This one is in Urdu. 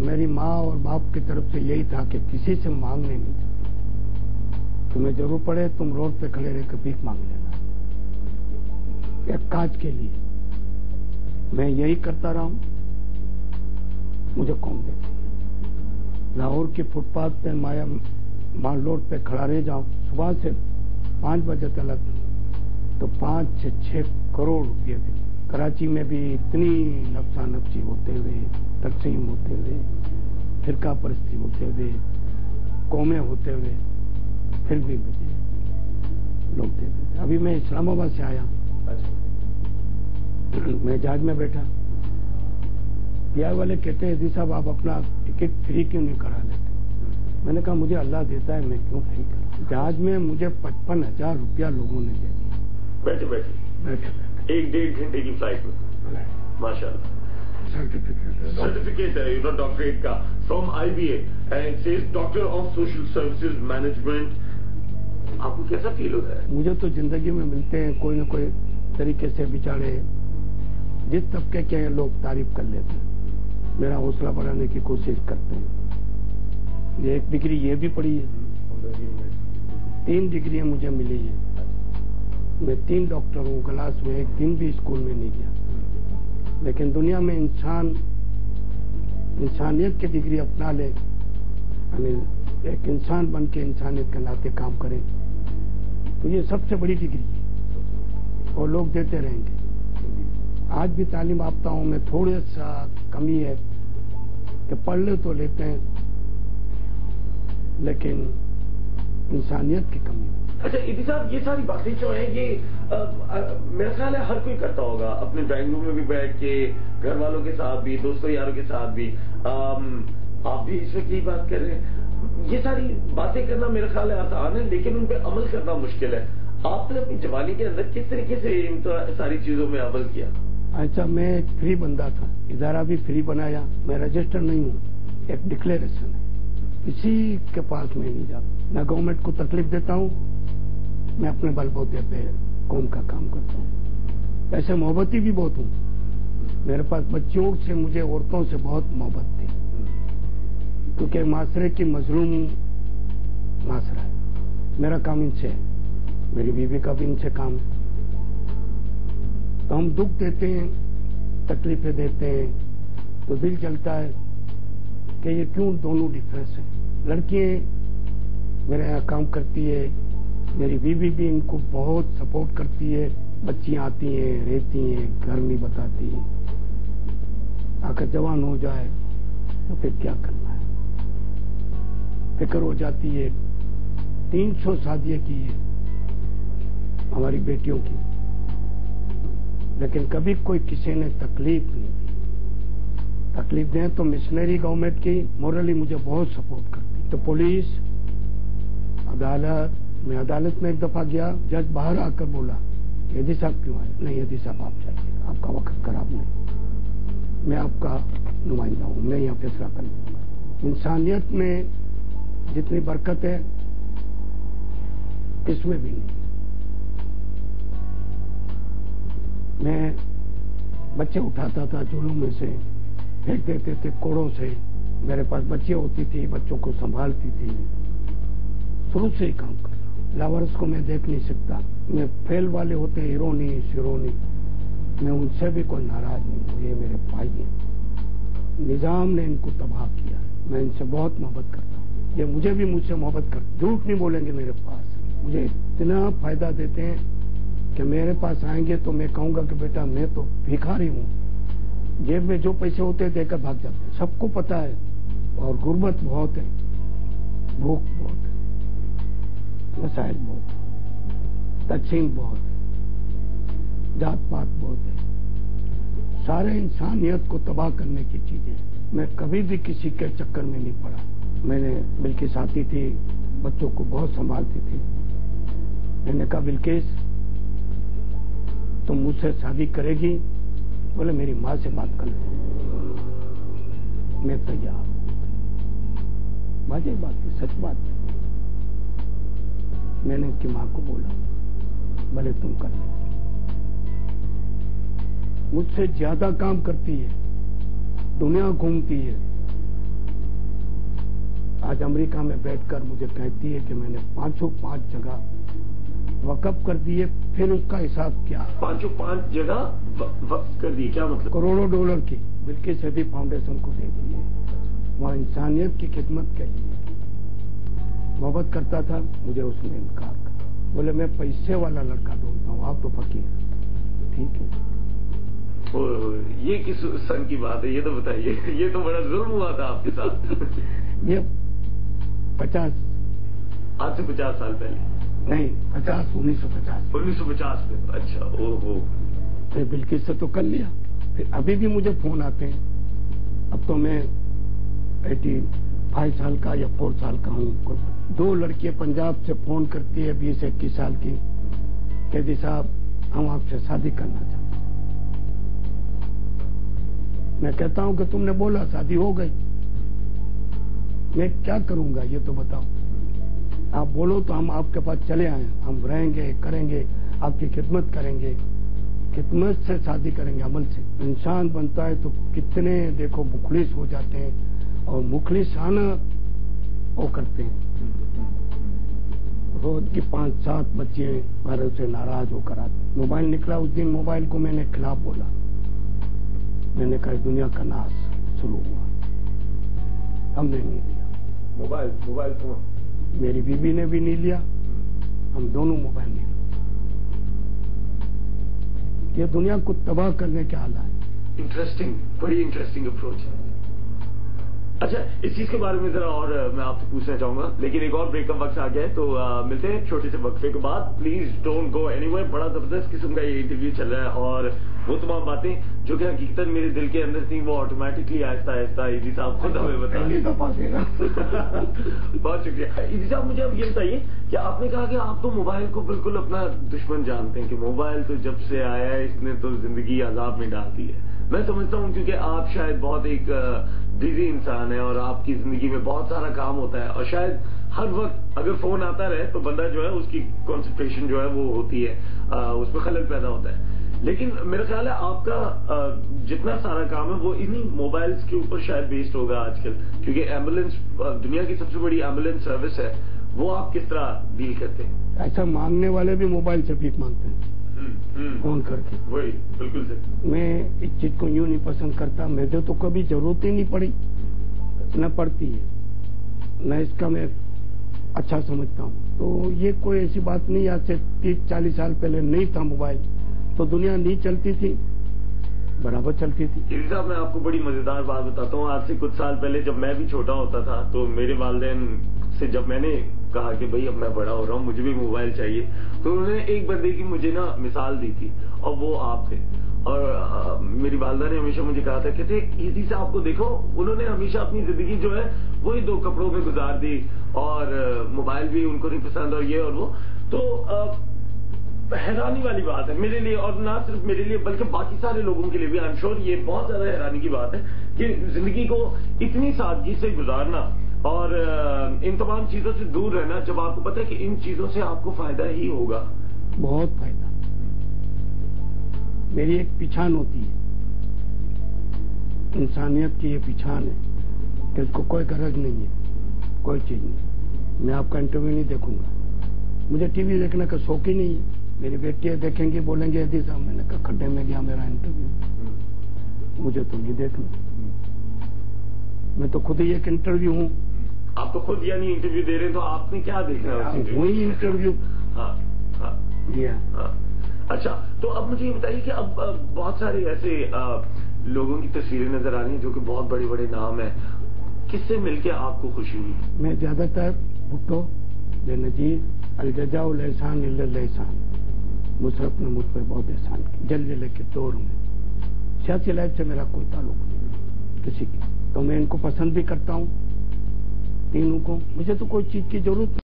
میری ماں اور باپ کی طرف سے یہی تھا کہ کسی سے مانگنے نہیں جاتے. تمہیں ضرور پڑے تم روڈ پہ کھڑے رہ کے بھیک مانگ لینا ایک کاج کے لیے. میں یہی کرتا رہا ہوں, مجھے قوم دیتی ہے. لاہور کی فٹ پاتھ پہ مال روڈ پہ کھڑا رہ جاؤں صبح سے 5 بجے تک تو 5 سے 6 کروڑ روپئے تھے. کراچی میں بھی اتنی نفسا نفسی ہوتے ہوئے, تقسیم ہوتے ہوئے, فرقہ پرستی ہوتے ہوئے, قومیں ہوتے ہوئے, پھر بھی مجھے لوگ دیتے تھے. ابھی میں اسلام آباد سے آیا, میں جہاز میں بیٹھا, پی آئی والے کہتے ہیں حدیث صاحب آپ اپنا ٹکٹ فری کیوں نہیں کرا لیتے؟ میں نے کہا مجھے اللہ دیتا ہے, میں کیوں فری کروں. جہاز میں مجھے 55,000 روپیہ لوگوں نے دے دیا. بیٹھے بیٹھے 1-1.5 گھنٹے کی فلائٹ میں. ماشاء اللہ. سرٹیفکیٹ ہے ڈاکٹریٹ کا from IBA and says doctor of social services management. آپ کو کیسا فیل ہوتا ہے؟ مجھے تو زندگی میں ملتے ہیں کوئی نہ کوئی طریقے سے بیچارے جس طبقے کے ہیں لوگ تعریف کر لیتے ہیں, میرا حوصلہ بڑھانے کی کوشش کرتے ہیں. یہ ایک ڈگری یہ بھی پڑھی ہے, 3 ڈگریاں مجھے ملی ہیں. میں 3 ڈاکٹر ہوں, کلاس میں ایک دن بھی اسکول میں نہیں گیا. لیکن دنیا میں انسانیت کی ڈگری اپنا لے, یعنی ایک انسان بن کے انسانیت کے ناطے کام کرے, تو یہ سب سے بڑی ڈگری ہے اور لوگ دیتے رہیں گے. آج بھی تعلیم یافتہ ہوں میں, تھوڑا سا کمی ہے کہ پڑھ لے تو لیتے ہیں لیکن انسانیت کی کمی ہے. اچھا ایدی صاحب, یہ ساری باتیں جو ہیں یہ میرا خیال ہے ہر کوئی کرتا ہوگا اپنے ڈرائنگ روم میں بھی بیٹھ کے, گھر والوں کے ساتھ بھی, دوستوں یاروں کے ساتھ بھی. آپ بھی اس وقت یہی بات کر رہے ہیں. یہ ساری باتیں کرنا میرا خیال ہے آسان ہے لیکن ان پہ عمل کرنا مشکل ہے. آپ نے اپنی جوانی کے اندر کس طریقے سے ان ساری چیزوں میں عمل کیا؟ اچھا, میں ایک فری بندہ تھا, ادارہ بھی فری بنایا. میں رجسٹر نہیں ہوں, ایک ڈکلیریشن ہے, کسی کے پاس میں نہیں جاتا. نہ گورنمنٹ کو تکلیف دیتا ہوں, میں اپنے بل بوتے پہ قوم کا کام کرتا ہوں. ایسے محبتی بھی بہت ہوں. میرے پاس بچیوں سے, مجھے عورتوں سے بہت محبت تھی کیونکہ معاشرے کی مظلوم معاشرہ ہے. میرا کام ان سے ہے, میری بیوی کا بھی ان سے کام ہے. تو ہم دکھ دیتے ہیں, تکلیفیں دیتے ہیں تو دل چلتا ہے کہ یہ کیوں دونوں ڈفرینس ہیں. لڑکیاں میرے یہاں کام کرتی ہے, میری بیوی بھی ان کو بہت سپورٹ کرتی ہے. بچیاں آتی ہیں, رہتی ہیں, گھر نہیں بتاتی. آ کر جوان ہو جائے تو پھر کیا کرنا ہے, فکر ہو جاتی ہے. 300 شادیاں کی ہے ہماری بیٹیوں کی, لیکن کبھی کوئی کسی نے تکلیف نہیں دی. تکلیف دیں تو مشنری گورنمنٹ کی مورلی مجھے بہت سپورٹ کرتی. تو پولیس, عدالت, میں عدالت میں ایک دفعہ گیا, جج باہر آ کر بولا حدیث صاحب کیوں آئے؟ نہیں حدیث صاحب آپ چاہیے, آپ کا وقت خراب نہیں, میں آپ کا نمائندہ ہوں, میں یہاں فیصلہ کر لوں گا. انسانیت میں جتنی برکت ہے اس میں بھی نہیں. میں بچے اٹھاتا تھا جھولوں میں سے, پھینک دیتے تھے کوڑوں سے. میرے پاس بچیاں ہوتی تھی, بچوں کو سنبھالتی تھی. شروع سے ہی کام کر رہا ہوں. لاورس کو میں دیکھ نہیں سکتا. میں فیل والے ہوتے ہیں, ہیرونی شیرونی, میں ان سے بھی کوئی ناراض نہیں ہوں. یہ میرے بھائی ہیں, نظام نے ان کو تباہ کیا ہے. میں ان سے بہت محبت کرتا ہوں. یہ مجھے بھی مجھ سے محبت کرتے, جھوٹ نہیں بولیں گے. میرے پاس مجھے اتنا فائدہ دیتے ہیں کہ میرے پاس آئیں گے تو میں کہوں گا کہ بیٹا میں تو بھکاری ہوں, جیب میں جو پیسے ہوتے دے کر بھاگ جاتے ہیں. سب کو پتا ہے. اور غربت بہت ہے, بھوک بہت ہے, مسائل بہت ہے, تقسیم بہت ہے, جات پات بہت ہے. سارے انسانیت کو تباہ کرنے کی چیزیں. میں کبھی بھی کسی کے چکر میں نہیں پڑا. میں نے بلکیس آتی تھی, بچوں کو بہت سنبھالتی تھی. میں نے کہا بلکیس تم مجھ سے شادی کرے گی؟ بولے میری ماں سے بات کر لو. میں تیار. واضح بات ہے, سچ بات ہے. میں نے ان کی ماں کو بولا بھلے تم کر لو. مجھ سے زیادہ کام کرتی ہے, دنیا گھومتی ہے, آج امریکہ میں بیٹھ کر مجھے کہتی ہے کہ میں نے 5 جگہ وقف کر دیے، پھر اس کا حساب کیا؟ 5 جگہ وقف کر دی، کیا مطلب؟ کروڑوں ڈالر کی بلقیس صدیقی فاؤنڈیشن کو دے دیے، وہاں انسانیت کی خدمت کے لیے محبت کرتا تھا، مجھے اس نے انکار کر، بولے میں پیسے والا لڑکا ڈھونڈتا ہوں، آپ تو فقیر، ٹھیک ہے۔ یہ کس سن کی بات ہے، یہ تو بتائیے، یہ تو بڑا ظلم ہوا تھا آپ کے ساتھ۔ یہ 50 آج سے 50 سال پہلے نہیں، 1950 میں، اچھا، پھر بلقیس سے تو کر لیا، پھر ابھی بھی مجھے فون آتے ہیں، اب تو میں 85 سال کا یا 4 سال کا ہوں، 2 لڑکیاں پنجاب سے فون کرتی ہے 20-21 سال کی، قیدی صاحب ہم آپ سے شادی کرنا چاہتے ہیں۔ میں کہتا ہوں کہ تم نے بولا شادی ہو گئی، میں کیا کروں گا یہ تو بتاؤ، آپ بولو تو ہم آپ کے پاس چلے آئیں، ہم رہیں گے، کریں گے، آپ کی خدمت کریں گے، خدمت سے شادی کریں گے، عمل سے۔ انسان بنتا ہے تو کتنے دیکھو مخلص ہو جاتے ہیں اور مخلصانہ وہ کرتے ہیں، روز کی 5-7 بچے گھر سے ناراض ہو کر آتے۔ موبائل نکلا اس دن، موبائل کو میں نے خلاف بولا، میں نے کہا دنیا کا ناش شروع ہوا، ہم نے نہیں لیا موبائل فون، میری بیوی نے بھی نہیں لیا، ہم دونوں موبائل نہیں لیا۔ یہ دنیا کو تباہ کرنے کے حال ہے۔ انٹرسٹنگ، بڑی انٹرسٹنگ اپروچ ہے۔ اچھا، اس چیز کے بارے میں ذرا اور میں آپ سے پوچھنا چاہوں گا، لیکن ایک اور بریک کا وقت آ گیا ہے، تو ملتے ہیں چھوٹے سے وقفے کے بعد۔ Please don't go any where. بڑا زبردست قسم کا یہ انٹرویو چل رہا ہے، اور وہ تمام باتیں جو کہ حقیقت میرے دل کے اندر تھیں، وہ آٹومیٹکلی آہستہ آہستہ ایدی صاحب خود ہمیں بتا دیں۔ بہت شکریہ ایدی صاحب۔ مجھے اب یہ بتائیے کہ آپ نے کہا کہ آپ تو موبائل کو بالکل اپنا دشمن جانتے ہیں، کہ موبائل تو جب سے آیا ہے اس نے تو زندگی عذاب میں ڈال دی ہے۔ میں سمجھتا ہوں کیونکہ آپ شاید بہت ایک بزی انسان ہے اور آپ کی زندگی میں بہت سارا کام ہوتا ہے، اور شاید ہر وقت اگر فون آتا رہے تو بندہ جو ہے اس کی کنسنٹریشن جو ہے وہ ہوتی ہے، اس میں خلل پیدا ہوتا ہے۔ لیکن میرا خیال ہے آپ کا جتنا سارا کام ہے وہ انہی موبائلز کے اوپر شاید بیسڈ ہوگا آج کل، کیونکہ ایمبولینس دنیا کی سب سے بڑی ایمبولینس سروس ہے، وہ آپ کس طرح ڈیل کرتے ہیں؟ ایسا مانگنے والے بھی موبائل سے بھیک مانگتے ہیں فون کر کے۔ وہی بالکل صحیح۔ میں اس چیز کو یوں نہیں پسند کرتا، مجھے تو کبھی ضرورت ہی نہیں پڑی، نہ پڑتی ہے، نہ اس کا میں اچھا سمجھتا ہوں۔ تو یہ کوئی ایسی بات نہیں، آج سے 30-40 سال پہلے نہیں تھا موبائل تو دنیا نہیں چلتی تھی، برابر چلتی تھی۔ ایدی صاحب، میں آپ کو بڑی مزیدار بات بتاتا ہوں۔ آج سے کچھ سال پہلے جب میں بھی چھوٹا ہوتا تھا تو میرے والدین سے جب میں نے کہا کہ بھئی اب میں بڑا ہو رہا ہوں، مجھے بھی موبائل چاہیے، تو انہوں نے ایک بندے کی مجھے نا مثال دی تھی، اور وہ آپ تھے۔ اور میری والدہ نے ہمیشہ مجھے کہا تھا کہ ایدی صاحب کو دیکھو، انہوں نے ہمیشہ اپنی زندگی جو ہے وہی 2 کپڑوں میں گزار دی، اور موبائل بھی ان کو نہیں پسند، اور یہ اور وہ۔ تو حیرانی والی بات ہے میرے لیے، اور نہ صرف میرے لیے بلکہ باقی سارے لوگوں کے لیے بھی، آئی ایم شیور یہ بہت زیادہ حیرانی کی بات ہے کہ زندگی کو اتنی سادگی سے گزارنا اور ان تمام چیزوں سے دور رہنا، جب آپ کو پتہ ہے کہ ان چیزوں سے آپ کو فائدہ ہی ہوگا۔ بہت فائدہ۔ میری ایک پہچان ہوتی ہے، انسانیت کی یہ پہچان ہے کہ اس کو کوئی غرض نہیں ہے، کوئی چیز نہیں۔ میں آپ کا انٹرویو نہیں دیکھوں گا، مجھے ٹی وی دیکھنے کا شوق ہی نہیں ہے۔ میری بیٹیاں دیکھیں گی، بولیں گے ایدی صاحب، میں نے کہا کھڈے میں گیا میرا انٹرویو، مجھے تو نہیں دیکھنا، میں تو خود ہی ایک انٹرویو ہوں۔ آپ تو خود یعنی انٹرویو دے رہے ہیں، تو آپ نے کیا دیکھنا ہے؟ وہی انٹرویو دیا۔ اچھا، تو اب مجھے یہ بتائیے کہ اب بہت سارے ایسے لوگوں کی تصویریں نظر آ رہی ہیں جو کہ بہت بڑے بڑے نام ہیں، کس سے مل کے آپ کو خوشی ہوئی؟ میں زیادہ تر بھٹو، بے نظیر، الجزاء الاحسان الا الاحسان، مشرف نے مجھ پر بہت احسان کیا جلجلے کے دور میں۔ سیاسی لائف سے میرا کوئی تعلق نہیں کسی کی، تو میں ان کو پسند بھی کرتا ہوں، تینوں کو۔ مجھے تو کوئی چیز کی ضرورت